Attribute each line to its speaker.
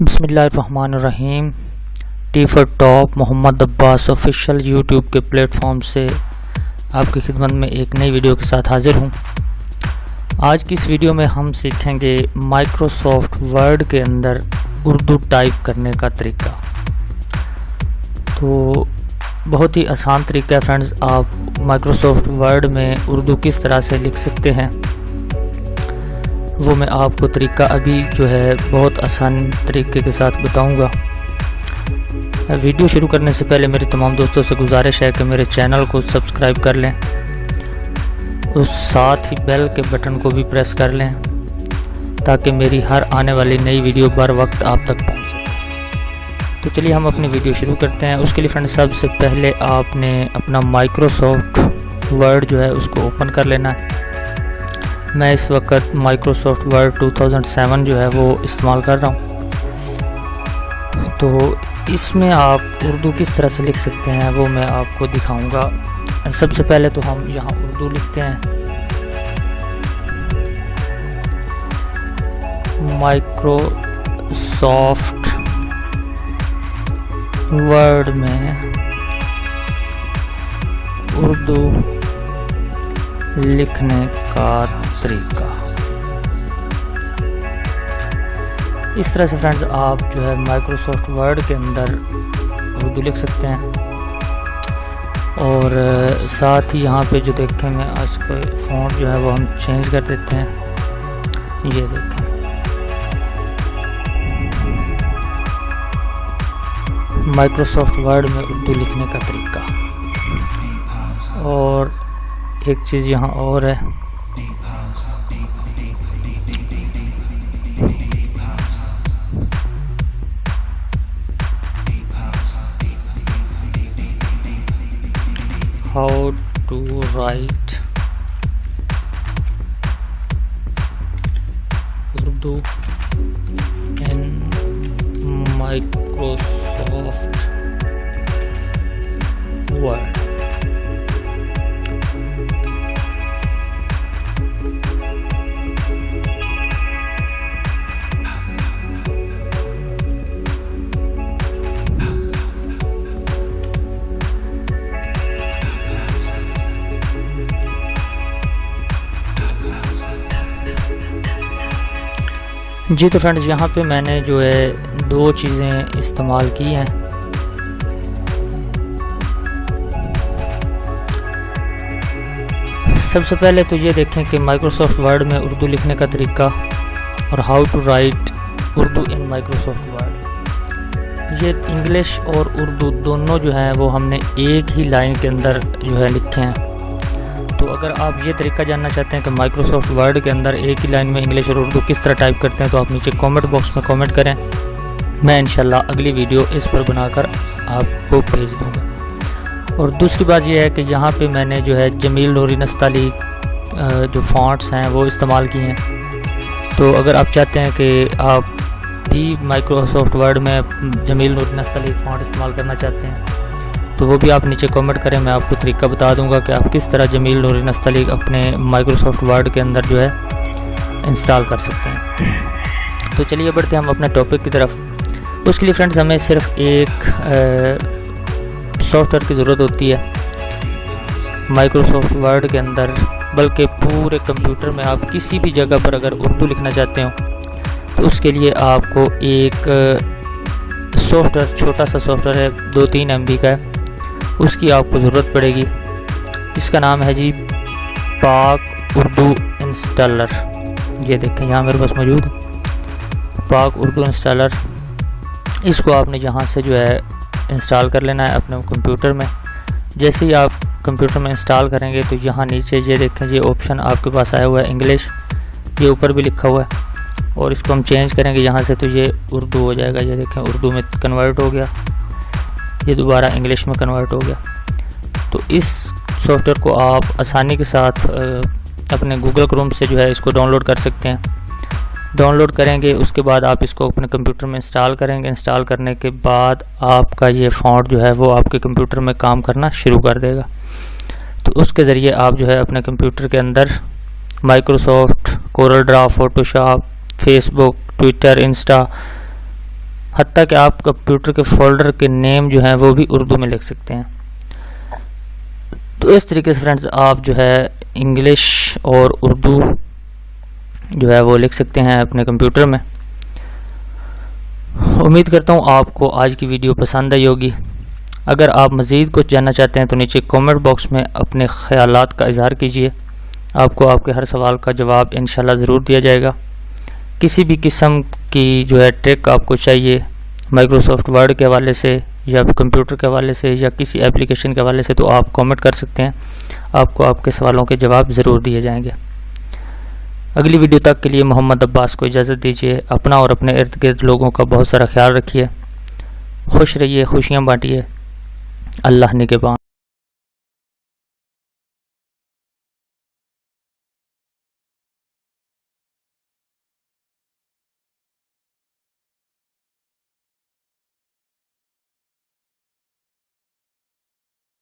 Speaker 1: بسم اللہ الرحمن الرحیم۔ T for top Muhammad Abbas official YouTube کے پلیٹ فارم سے آپ کی خدمت میں ایک نئی ویڈیو کے ساتھ حاضر ہوں۔ آج کی اس ویڈیو میں ہم سیکھیں گے مائکروسافٹ ورڈ کے اندر اردو ٹائپ کرنے کا طریقہ۔ تو بہت ہی آسان طریقہ ہے فرینڈز، آپ مائکروسافٹ ورڈ میں اردو کس طرح سے لکھ سکتے ہیں وہ میں آپ کو طریقہ ابھی جو ہے بہت آسان طریقے کے ساتھ بتاؤں گا۔ ویڈیو شروع کرنے سے پہلے میری تمام دوستوں سے گزارش ہے کہ میرے چینل کو سبسکرائب کر لیں، اس ساتھ ہی بیل کے بٹن کو بھی پریس کر لیں تاکہ میری ہر آنے والی نئی ویڈیو بر وقت آپ تک پہنچ سکے۔ تو چلیے ہم اپنی ویڈیو شروع کرتے ہیں۔ اس کے لیے فرینڈ سب سے پہلے آپ نے اپنا مائکروسافٹ ورڈ جو ہے اس کو اوپن کر لینا ہے۔ میں اس وقت مائکروسافٹ ورڈ 2007 جو ہے وہ استعمال کر رہا ہوں۔ تو اس میں آپ اردو کس طرح سے لکھ سکتے ہیں وہ میں آپ کو دکھاؤں گا۔ سب سے پہلے تو ہم یہاں اردو لکھتے ہیں، مائکروسافٹ ورڈ میں اردو لکھنے کا طریقہ۔ اس طرح سے فرینڈز آپ جو ہے مائکروسافٹ ورڈ کے اندر اردو لکھ سکتے ہیں، اور ساتھ ہی یہاں پہ جو دیکھیں میں آج کو فونٹ جو ہے وہ ہم چینج کر دیتے ہیں۔ یہ دیکھیں مائکروسافٹ ورڈ میں اردو لکھنے کا طریقہ۔ اور ایک چیز یہاں اور ہے، how to write Urdu in Microsoft Word۔ جی تو فرینڈز یہاں پہ میں نے جو ہے دو چیزیں استعمال کی ہیں۔ سب سے پہلے تو یہ دیکھیں کہ مائکروسافٹ ورڈ میں اردو لکھنے کا طریقہ اور how to write Urdu in Microsoft Word, یہ انگلش اور اردو دونوں جو ہیں وہ ہم نے ایک ہی لائن کے اندر جو ہے لکھے ہیں۔ تو اگر آپ یہ طریقہ جاننا چاہتے ہیں کہ مائکروسافٹ ورڈ کے اندر ایک ہی لائن میں انگلش اور اردو کس طرح ٹائپ کرتے ہیں تو آپ نیچے کامنٹ باکس میں کامنٹ کریں، میں انشاءاللہ اگلی ویڈیو اس پر بنا کر آپ کو بھیج دوں گا۔ اور دوسری بات یہ ہے کہ یہاں پہ میں نے جو ہے جمیل نوری نستعلیق جو فونٹس ہیں وہ استعمال کیے ہیں۔ تو اگر آپ چاہتے ہیں کہ آپ بھی مائکروسافٹ ورڈ میں جمیل نوری نستعلیق فونٹ استعمال کرنا چاہتے ہیں تو وہ بھی آپ نیچے کامنٹ کریں، میں آپ کو طریقہ بتا دوں گا کہ آپ کس طرح جمیل نوری نستعلیق اپنے مائکروسافٹ ورڈ کے اندر جو ہے انسٹال کر سکتے ہیں۔ تو چلیے بڑھتے ہیں ہم اپنے ٹاپک کی طرف۔ اس کے لیے فرینڈز ہمیں صرف ایک سافٹ ویئر کی ضرورت ہوتی ہے مائکروسافٹ ورڈ کے اندر، بلکہ پورے کمپیوٹر میں آپ کسی بھی جگہ پر اگر اردو لکھنا چاہتے ہوں تو اس کے لیے آپ کو ایک سافٹ ویئر، چھوٹا سا سافٹ ویئر ہے، 2-3 MB کا ہے، اس کی آپ کو ضرورت پڑے گی۔ اس کا نام ہے جی پاک اردو انسٹالر۔ یہ دیکھیں یہاں میرے پاس موجود ہے پاک اردو انسٹالر۔ اس کو آپ نے یہاں سے جو ہے انسٹال کر لینا ہے اپنے کمپیوٹر میں۔ جیسے ہی آپ کمپیوٹر میں انسٹال کریں گے تو یہاں نیچے یہ دیکھیں یہ آپشن آپ کے پاس آیا ہوا ہے انگلش، یہ اوپر بھی لکھا ہوا ہے، اور اس کو ہم چینج کریں گے یہاں سے تو یہ اردو ہو جائے گا۔ یہ دیکھیں اردو میں کنورٹ ہو گیا، یہ دوبارہ انگلش میں کنورٹ ہو گیا۔ تو اس سافٹ ویئر کو آپ آسانی کے ساتھ اپنے گوگل کروم سے جو ہے اس کو ڈاؤن لوڈ کر سکتے ہیں۔ ڈاؤن لوڈ کریں گے، اس کے بعد آپ اس کو اپنے کمپیوٹر میں انسٹال کریں گے۔ انسٹال کرنے کے بعد آپ کا یہ فونٹ جو ہے وہ آپ کے کمپیوٹر میں کام کرنا شروع کر دے گا۔ تو اس کے ذریعے آپ جو ہے اپنے کمپیوٹر کے اندر مائکروسافٹ، کورل ڈرا، فوٹوشاپ، فیس بک، ٹویٹر، انسٹا، حتیٰ کہ آپ کمپیوٹر کے فولڈر کے نیم جو ہیں وہ بھی اردو میں لکھ سکتے ہیں۔ تو اس طریقے سے فرینڈز آپ جو ہے انگلش اور اردو جو ہے وہ لکھ سکتے ہیں اپنے کمپیوٹر میں۔ امید کرتا ہوں آپ کو آج کی ویڈیو پسند آئی ہوگی۔ اگر آپ مزید کچھ جاننا چاہتے ہیں تو نیچے کامنٹ باکس میں اپنے خیالات کا اظہار کیجیے، آپ کو آپ کے ہر سوال کا جواب انشاءاللہ ضرور دیا جائے گا۔ کسی بھی قسم کی جو ہے ٹرک آپ کو چاہیے مائکروسافٹ ورڈ کے حوالے سے یا کمپیوٹر کے حوالے سے یا کسی ایپلیکیشن کے حوالے سے، تو آپ کامنٹ کر سکتے ہیں، آپ کو آپ کے سوالوں کے جواب ضرور دیے جائیں گے۔ اگلی ویڈیو تک کے لیے محمد عباس کو اجازت دیجیے۔ اپنا اور اپنے ارد گرد لوگوں کا بہت سارا خیال رکھیے، خوش رہیے، خوشیاں بانٹیے۔ اللہ نگہبان۔